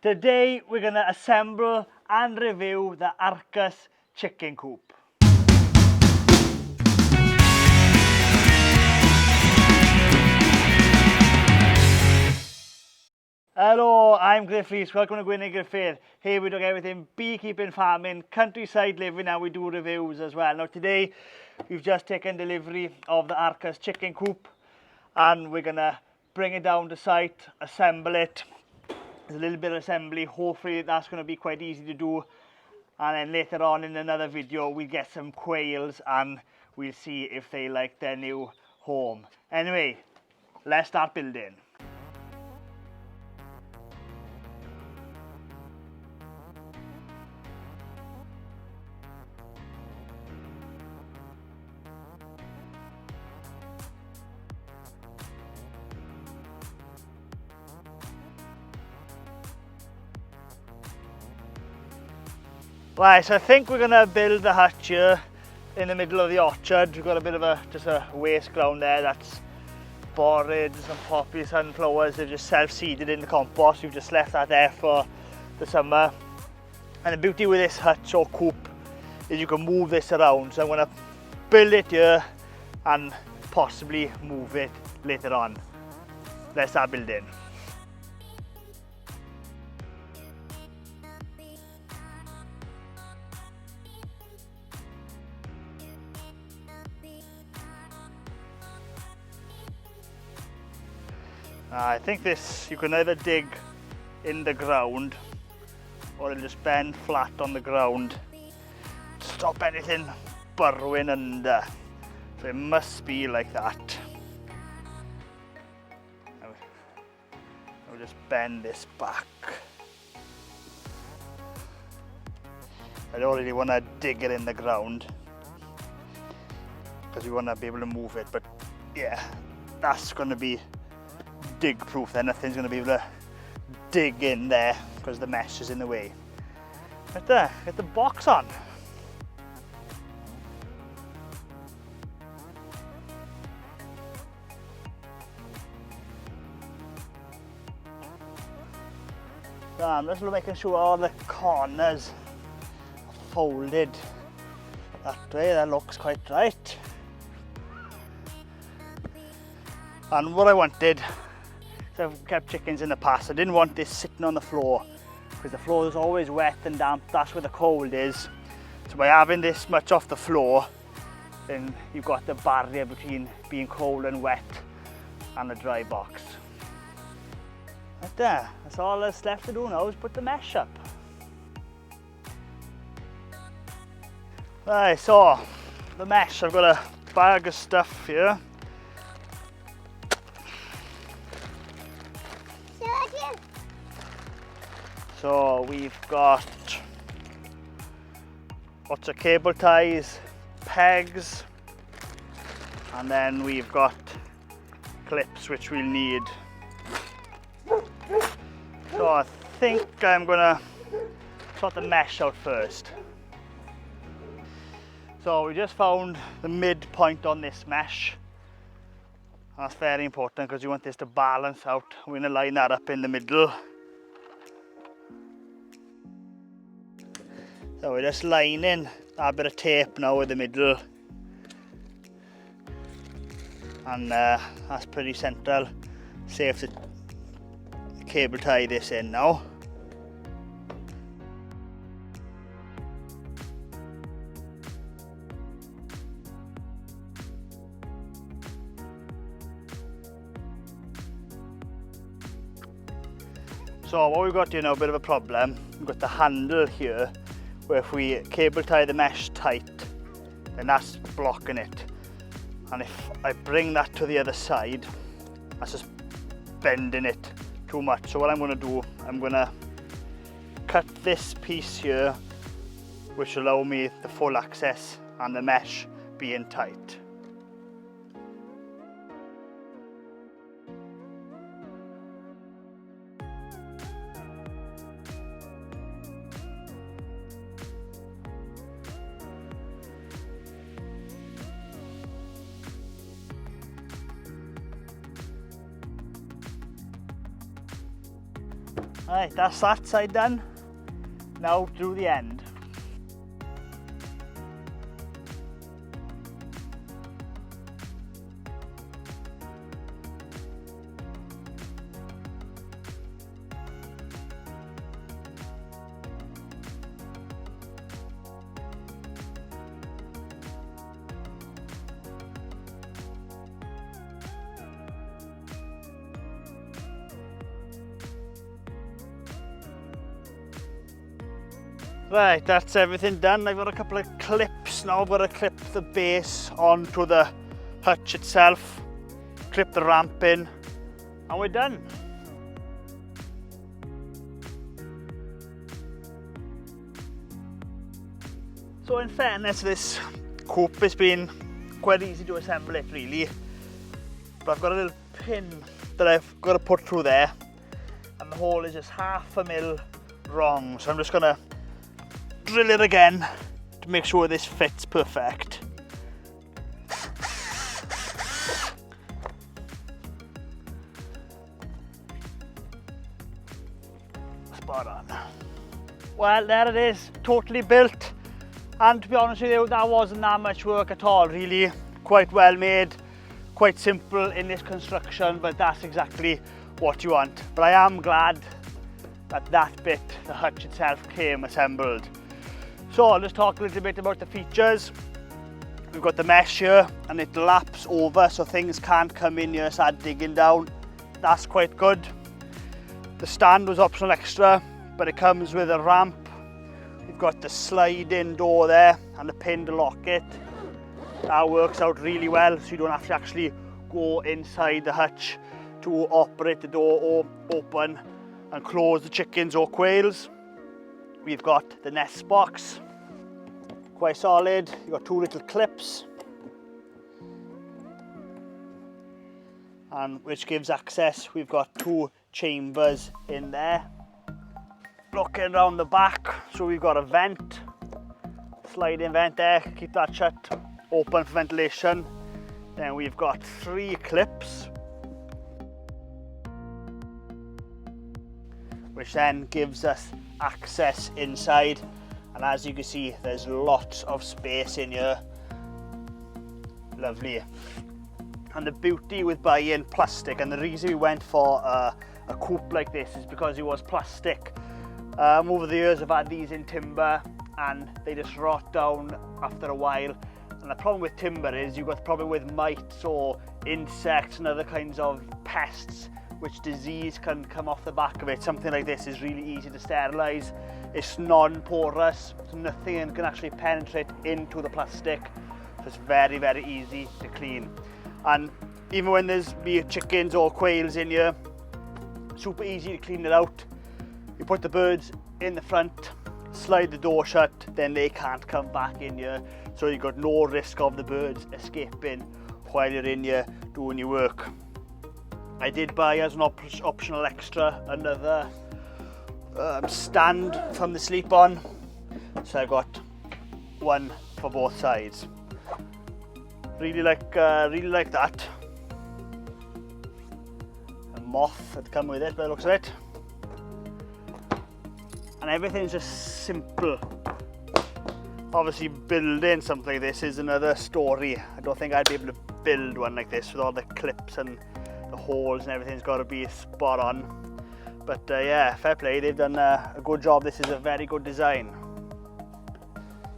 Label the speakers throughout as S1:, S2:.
S1: Today we're going to assemble and review the Arkus chicken coop. Hello, I'm Griffiths. Welcome to Gwynedd Griffith. Here we do everything beekeeping, farming, countryside living, and we do reviews as well. Now today we've just taken delivery of the Arkus chicken coop and we're going to bring it down to site, assemble it. There's a little bit of assembly, hopefully that's going to be quite easy to do, and then later on in another video we'll get some quails and we'll see if they like their new home. Anyway, let's start building. Right, so I think we're going to build the hutch here in the middle of the orchard. We've got a bit of just a waste ground there that's borage, some poppy, sunflowers. They've just self-seeded in the compost. We've just left that there for the summer. And the beauty with this hutch or coop is you can move this around. So I'm going to build it here and possibly move it later on. Let's start building. I think this, you can either dig in the ground or it'll just bend flat on the ground to stop anything burrowing under. So it must be like that. I'll just bend this back. I don't really want to dig it in the ground because we want to be able to move it, but yeah, that's going to be dig proof, then nothing's going to be able to dig in there because the mesh is in the way. Right there, get the box on. So I'm just making sure all the corners are folded that way. That looks quite right. And what I wanted, so I've kept chickens in the past, I didn't want this sitting on the floor because the floor is always wet and damp. That's where the cold is. So by having this much off the floor, then you've got the barrier between being cold and wet and a dry box. Right there, that's all that's left to do now is put the mesh up. Right, so the mesh, I've got a bag of stuff here. So we've got lots of cable ties, pegs, and then we've got clips which we'll need. So I think I'm gonna sort the mesh out first. So we just found the midpoint on this mesh. That's very important because you want this to balance out. We're gonna line that up in the middle. So we're just lining that bit of tape now in the middle, and that's pretty central. Safe to cable tie this in now. So what we've got here now, a bit of a problem. We've got the handle here, where if we cable tie the mesh tight, then that's blocking it. And if I bring that to the other side, that's just bending it too much. So what I'm going to do, I'm going to cut this piece here, which will allow me the full access and the mesh being tight. Right, that's that side done. Now do the end. Right, that's everything done. I've got a couple of clips now. I've got to clip the base onto the hutch itself, clip the ramp in, and we're done. So in fairness, this Coop has been quite easy to assemble it really. But I've got a little pin that I've got to put through there, and the hole is just 1/2 mil wrong. So I'm just going to drill it again to make sure this fits perfect. Spot on. Well, there it is, totally built. And to be honest with you, that wasn't that much work at all really. Quite well made, quite simple in this construction, but that's exactly what you want. But I am glad that that bit, the hutch itself, came assembled. So let's talk a little bit about the features. We've got the mesh here and it laps over so things can't come in here and start digging down. That's quite good. The stand was optional extra, but it comes with a ramp. We've got the slide-in door there and the pin to lock it. That works out really well, so you don't have to actually go inside the hutch to operate the door or open and close the chickens or quails. We've got the nest box, quite solid. You've got 2 little clips, and which gives access. We've got 2 chambers in there. Looking around the back, so we've got a vent, sliding vent there, keep that shut, open for ventilation. Then we've got 3 clips, which then gives us access inside, and as you can see there's lots of space in here. Lovely. And the beauty with buying plastic, and the reason we went for a Coop like this is because it was plastic. Over the years I've had these in timber and they just rot down after a while, and the problem with timber is you've got the problem with mites or insects and other kinds of pests, which disease can come off the back of it. Something like this is really easy to sterilise. It's non-porous, so nothing can actually penetrate into the plastic. So it's very, very easy to clean. And even when there's be chickens or quails in here, super easy to clean it out. You put the birds in the front, slide the door shut, then they can't come back in here. So you've got no risk of the birds escaping while you're in here doing your work. I did buy as an optional extra another stand from the sleep on, so I got one for both sides. Really like that. A moth had come with it by the looks of it, and everything's just simple. Obviously building something like this is another story. I don't think I'd be able to build one like this with all the clips and the holes and everything's got to be spot on. But yeah, fair play, they've done a good job. This is a very good design.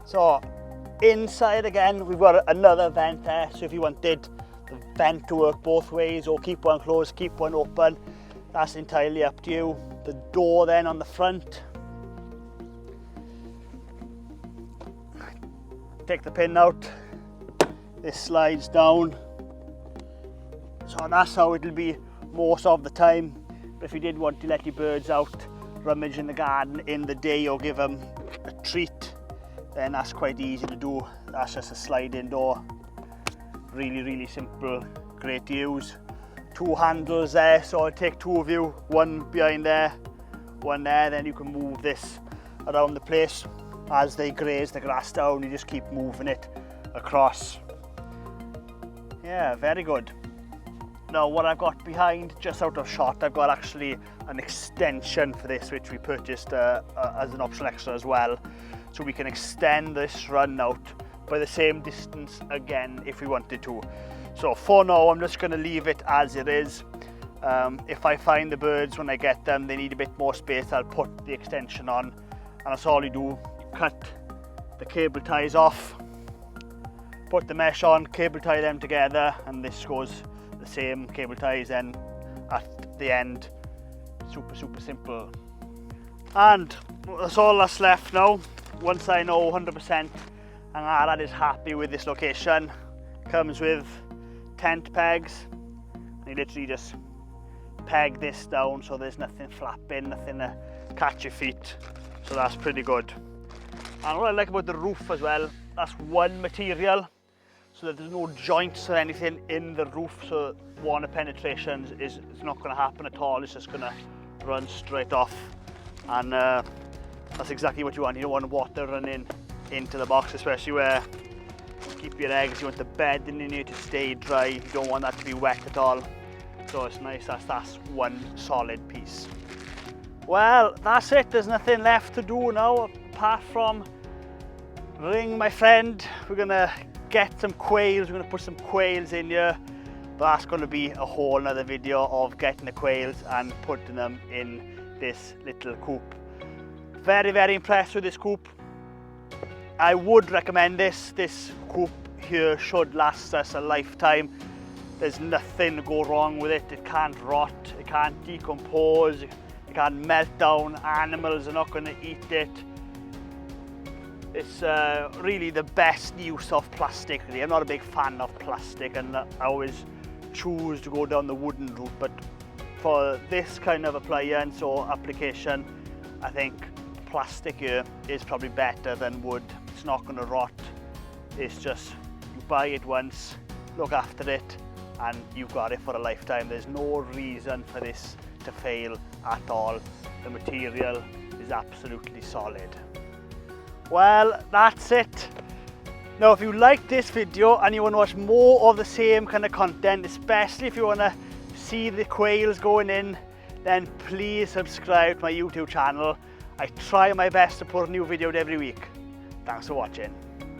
S1: So inside again, we've got another vent there, so if you wanted the vent to work both ways or keep one closed, keep one open, that's entirely up to you. The door then on the front, take the pin out, this slides down, so that's how it'll be most of the time. But if you did want to let your birds out, rummage in the garden in the day or give them a treat, then that's quite easy to do. That's just a sliding door. Really, really simple, great to use. 2 handles there, so I'll take 2 of you, one behind there, one there, then you can move this around the place. As they graze the grass down, you just keep moving it across. Yeah, very good. Now what I've got behind, just out of shot, I've got actually an extension for this, which we purchased as an optional extra as well. So we can extend this run out by the same distance again if we wanted to. So for now, I'm just going to leave it as it is. If I find the birds when I get them, they need a bit more space, I'll put the extension on. And that's all you do. Cut the cable ties off, put the mesh on, cable tie them together, and this goes the same cable ties then at the end. Super simple. And that's all that's left now. Once I know 100% Angharad is happy with this location, comes with tent pegs, and you literally just peg this down so there's nothing flapping, nothing to catch your feet. So that's pretty good. And what I like about the roof as well, that's one material, so that there's no joints or anything in the roof, so water penetration is not going to happen at all. It's just going to run straight off, and that's exactly what you want. You don't want water running into the box, especially where you keep your eggs. You want the bedding in here to stay dry. You don't want that to be wet at all. So it's nice that's one solid piece. Well, that's it. There's nothing left to do now apart from ring my friend. We're gonna get some quails. We're gonna put some quails in here, but that's gonna be a whole another video of getting the quails and putting them in this little coop. Very impressed with this coop. I would recommend this. This coop here should last us a lifetime. There's nothing to go wrong with it. It can't rot, it can't decompose, it can't melt down. Animals are not going to eat it. It's really the best use of plastic. Really. I'm not a big fan of plastic, and I always choose to go down the wooden route, but for this kind of appliance or application, I think plastic here is probably better than wood. It's not going to rot. It's just, you buy it once, look after it, and you've got it for a lifetime. There's no reason for this to fail at all. The material is absolutely solid. Well, that's it. Now, if you like this video and you want to watch more of the same kind of content, especially if you want to see the quails going in, then please subscribe to my YouTube channel. I try my best to put a new video out every week. Thanks for watching.